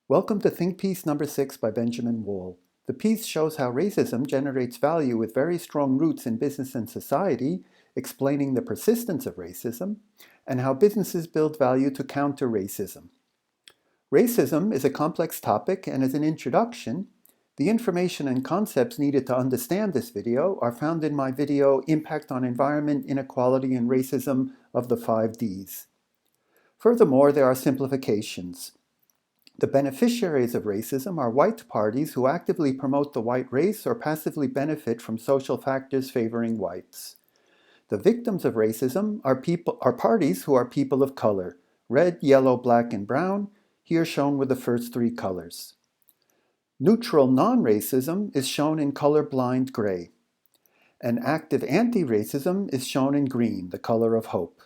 Welcome to Think Piece number 6 by Benjamin Wall. The piece shows how racism generates value with very strong roots in business and society, explaining the persistence of racism, and how businesses build value to counter racism. Racism is a complex topic, and as an introduction, the information and concepts needed to understand this video are found in my video Impact on Environment, Inequality, and Racism of the 5 Ds. Furthermore, there are simplifications. The beneficiaries of racism are white parties who actively promote the white race or passively benefit from social factors favoring whites. The victims of racism are parties who are people of color, red, yellow, black, and brown, here shown with the first 3 colors. Neutral non-racism is shown in color-blind gray, and active anti-racism is shown in green, the color of hope.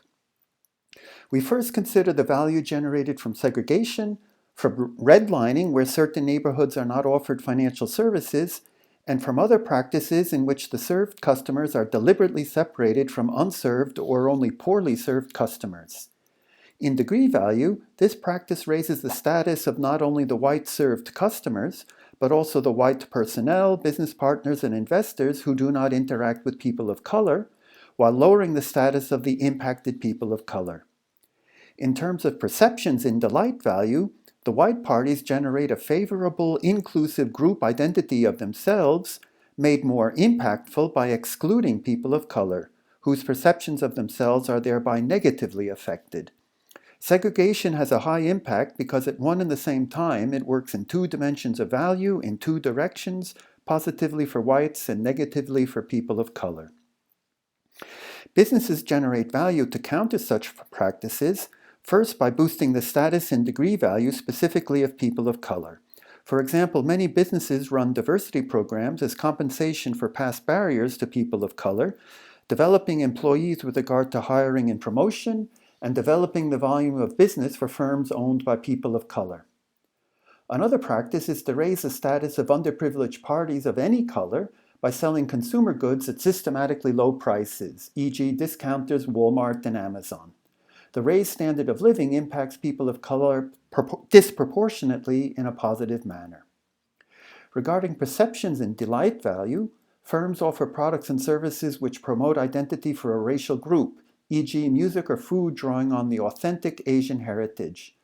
We first consider the value generated from segregation, from redlining, where certain neighborhoods are not offered financial services, and from other practices in which the served customers are deliberately separated from unserved or only poorly served customers. In degree value, this practice raises the status of not only the white served customers, but also the white personnel, business partners, and investors who do not interact with people of color, while lowering the status of the impacted people of color. In terms of perceptions in delight value, the white parties generate a favorable, inclusive group identity of themselves, made more impactful by excluding people of color, whose perceptions of themselves are thereby negatively affected. Segregation has a high impact because at one and the same time it works in 2 dimensions of value, in 2 directions, positively for whites and negatively for people of color. Businesses generate value to counter such practices, first by boosting the status and degree value specifically of people of color. For example, many businesses run diversity programs as compensation for past barriers to people of color, developing employees with regard to hiring and promotion, and developing the volume of business for firms owned by people of color. Another practice is to raise the status of underprivileged parties of any color by selling consumer goods at systematically low prices, e.g. discounters, Walmart, and Amazon. The raised standard of living impacts people of color disproportionately in a positive manner. Regarding perceptions in delight value, firms offer products and services which promote identity for a racial group, e.g. music or food drawing on the authentic Asian heritage.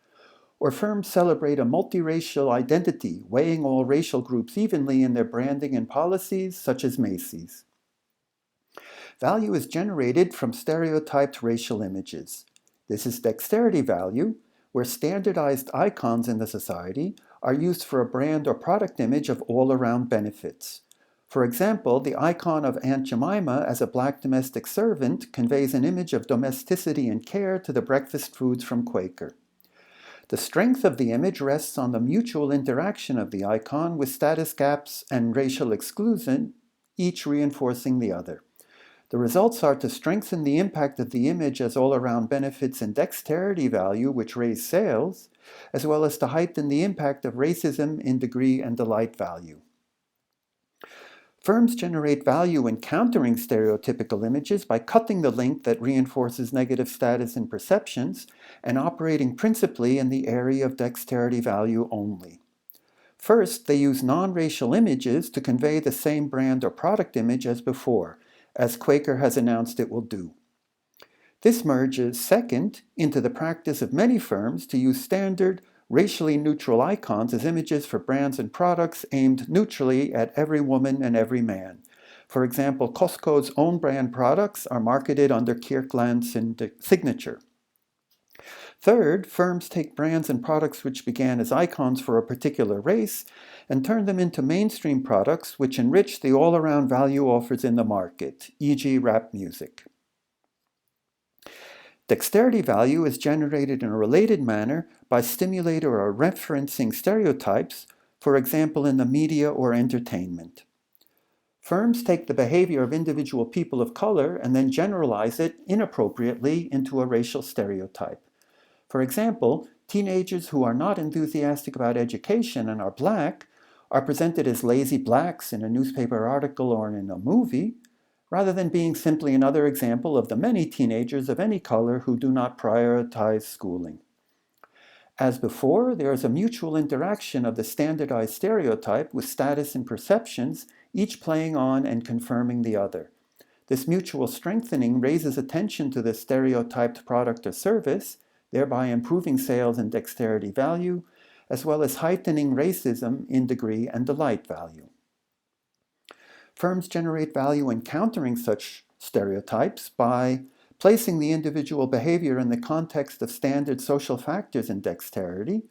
Or firms celebrate a multiracial identity, weighing all racial groups evenly in their branding and policies, such as Macy's. Value is generated from stereotyped racial images. This is dexterity value, where standardized icons in the society are used for a brand or product image of all-around benefits. For example, the icon of Aunt Jemima as a black domestic servant conveys an image of domesticity and care to the breakfast foods from Quaker. The strength of the image rests on the mutual interaction of the icon with status gaps and racial exclusion, each reinforcing the other. The results are to strengthen the impact of the image as all-around benefits and dexterity value, which raise sales, as well as to heighten the impact of racism in degree and delight value. Firms generate value in countering stereotypical images by cutting the link that reinforces negative status and perceptions and operating principally in the area of dexterity value only. First, they use non-racial images to convey the same brand or product image as before, as Quaker has announced it will do. This merges, second, into the practice of many firms to use standard, racially neutral icons as images for brands and products aimed neutrally at every woman and every man. For example, Costco's own brand products are marketed under Kirkland's signature. Third, firms take brands and products which began as icons for a particular race and turn them into mainstream products which enrich the all-around value offers in the market, e.g. rap music. Dexterity value is generated in a related manner by stimulating or referencing stereotypes, for example in the media or entertainment. Firms take the behavior of individual people of color and then generalize it inappropriately into a racial stereotype. For example, teenagers who are not enthusiastic about education and are black are presented as lazy blacks in a newspaper article or in a movie, rather than being simply another example of the many teenagers of any color who do not prioritize schooling. As before, there is a mutual interaction of the standardized stereotype with status and perceptions, each playing on and confirming the other. This mutual strengthening raises attention to the stereotyped product or service, thereby improving sales and dexterity value, as well as heightening racism in degree and delight value. Firms generate value in countering such stereotypes by placing the individual behavior in the context of standard social factors in dexterity,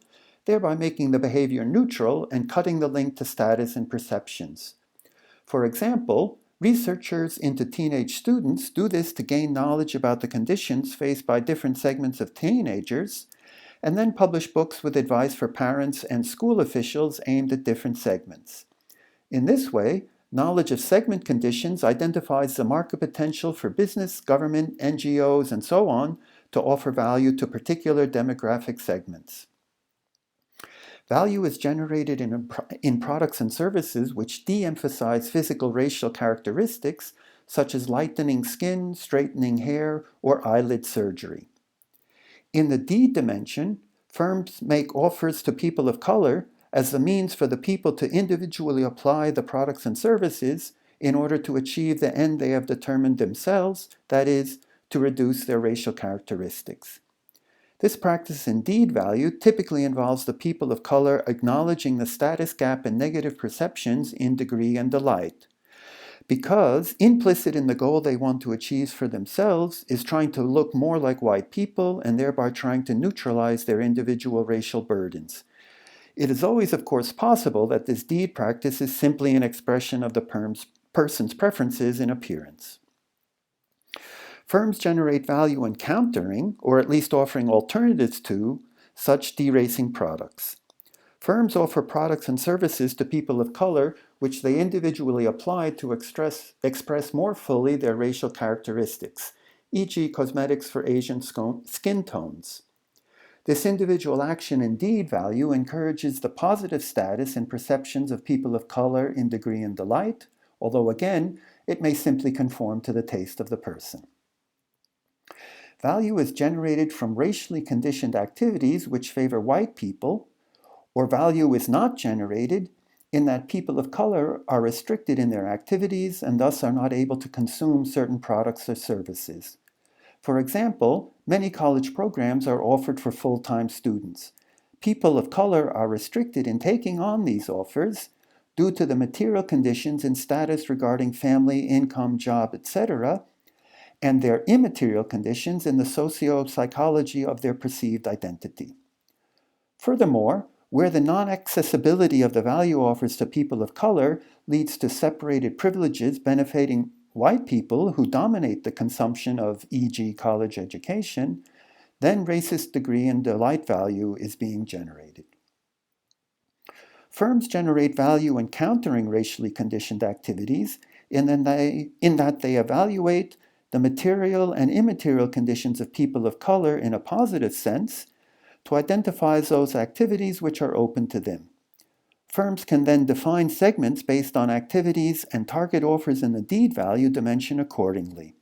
thereby making the behavior neutral and cutting the link to status and perceptions. For example, researchers into teenage students do this to gain knowledge about the conditions faced by different segments of teenagers, and then publish books with advice for parents and school officials aimed at different segments. In this way, knowledge of segment conditions identifies the market potential for business, government, NGOs, and so on to offer value to particular demographic segments. Value is generated in products and services which de-emphasize physical racial characteristics such as lightening skin, straightening hair, or eyelid surgery. In the D dimension, firms make offers to people of color as the means for the people to individually apply the products and services in order to achieve the end they have determined themselves, that is, to reduce their racial characteristics. This practice in deed value typically involves the people of color acknowledging the status gap and negative perceptions in degree and delight, because implicit in the goal they want to achieve for themselves is trying to look more like white people and thereby trying to neutralize their individual racial burdens. It is always, of course, possible that this deed practice is simply an expression of the person's preferences in appearance. Firms generate value in countering, or at least offering alternatives to, such deracing products. Firms offer products and services to people of color which they individually apply to express more fully their racial characteristics, e.g. cosmetics for Asian skin tones. This individual action in deed value encourages the positive status and perceptions of people of color in degree and delight, although again, it may simply conform to the taste of the person. Value is generated from racially conditioned activities which favor white people, or value is not generated in that people of color are restricted in their activities and thus are not able to consume certain products or services. For example, many college programs are offered for full-time students. People of color are restricted in taking on these offers due to the material conditions and status regarding family, income, job, etc., and their immaterial conditions in the socio-psychology of their perceived identity. Furthermore, where the non-accessibility of the value offers to people of color leads to separated privileges benefiting white people who dominate the consumption of, e.g., college education, then racist degree and delight value is being generated. Firms generate value in countering racially conditioned activities in that they evaluate the material and immaterial conditions of people of color in a positive sense to identify those activities which are open to them. Firms can then define segments based on activities and target offers in the deed value dimension accordingly.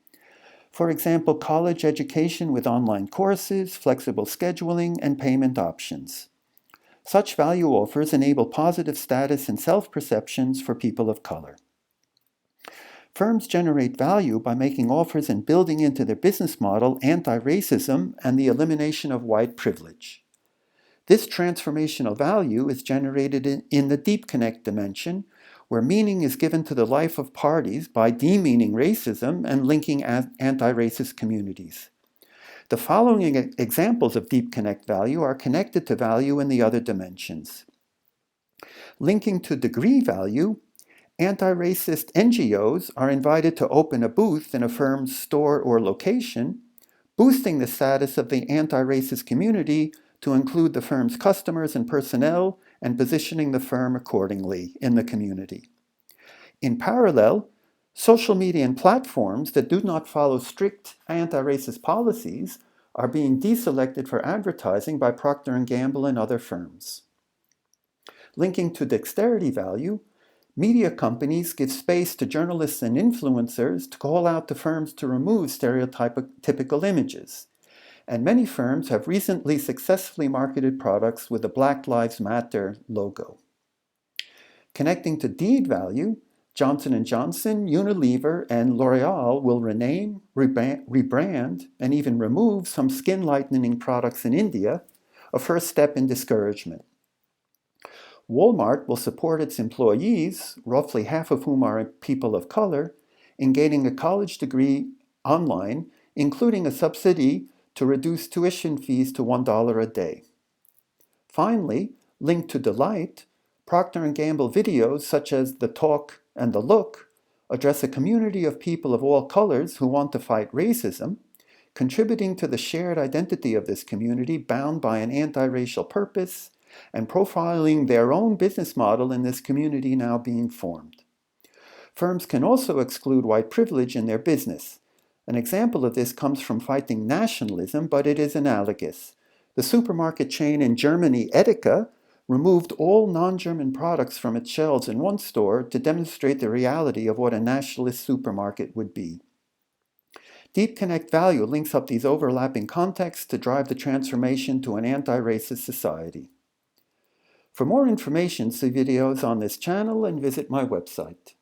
For example, college education with online courses, flexible scheduling, and payment options. Such value offers enable positive status and self-perceptions for people of color. Firms generate value by making offers and building into their business model anti-racism and the elimination of white privilege. This transformational value is generated in the deep connect dimension, where meaning is given to the life of parties by demeaning racism and linking anti-racist communities. The following examples of deep connect value are connected to value in the other dimensions. Linking to degree value, anti-racist NGOs are invited to open a booth in a firm's store or location, boosting the status of the anti-racist community to include the firm's customers and personnel and positioning the firm accordingly in the community. In parallel, social media and platforms that do not follow strict anti-racist policies are being deselected for advertising by Procter & Gamble and other firms. Linking to dexterity value, media companies give space to journalists and influencers to call out to firms to remove stereotypical images. and many firms have recently successfully marketed products with the Black Lives Matter logo. Connecting to deed value, Johnson & Johnson, Unilever, and L'Oreal will rename, rebrand, and even remove some skin lightening products in India, a first step in discouragement. Walmart will support its employees, roughly half of whom are people of color, in gaining a college degree online, including a subsidy to reduce tuition fees to $1 a day. Finally, linked to delight, Procter & Gamble videos such as The Talk and The Look address a community of people of all colors who want to fight racism, contributing to the shared identity of this community bound by an anti-racial purpose and profiling their own business model in this community now being formed. Firms can also exclude white privilege in their business. An example of this comes from fighting nationalism, but it is analogous. The supermarket chain in Germany, Edeka, removed all non-German products from its shelves in one store to demonstrate the reality of what a nationalist supermarket would be. Deep Connect Value links up these overlapping contexts to drive the transformation to an anti-racist society. For more information, see videos on this channel and visit my website.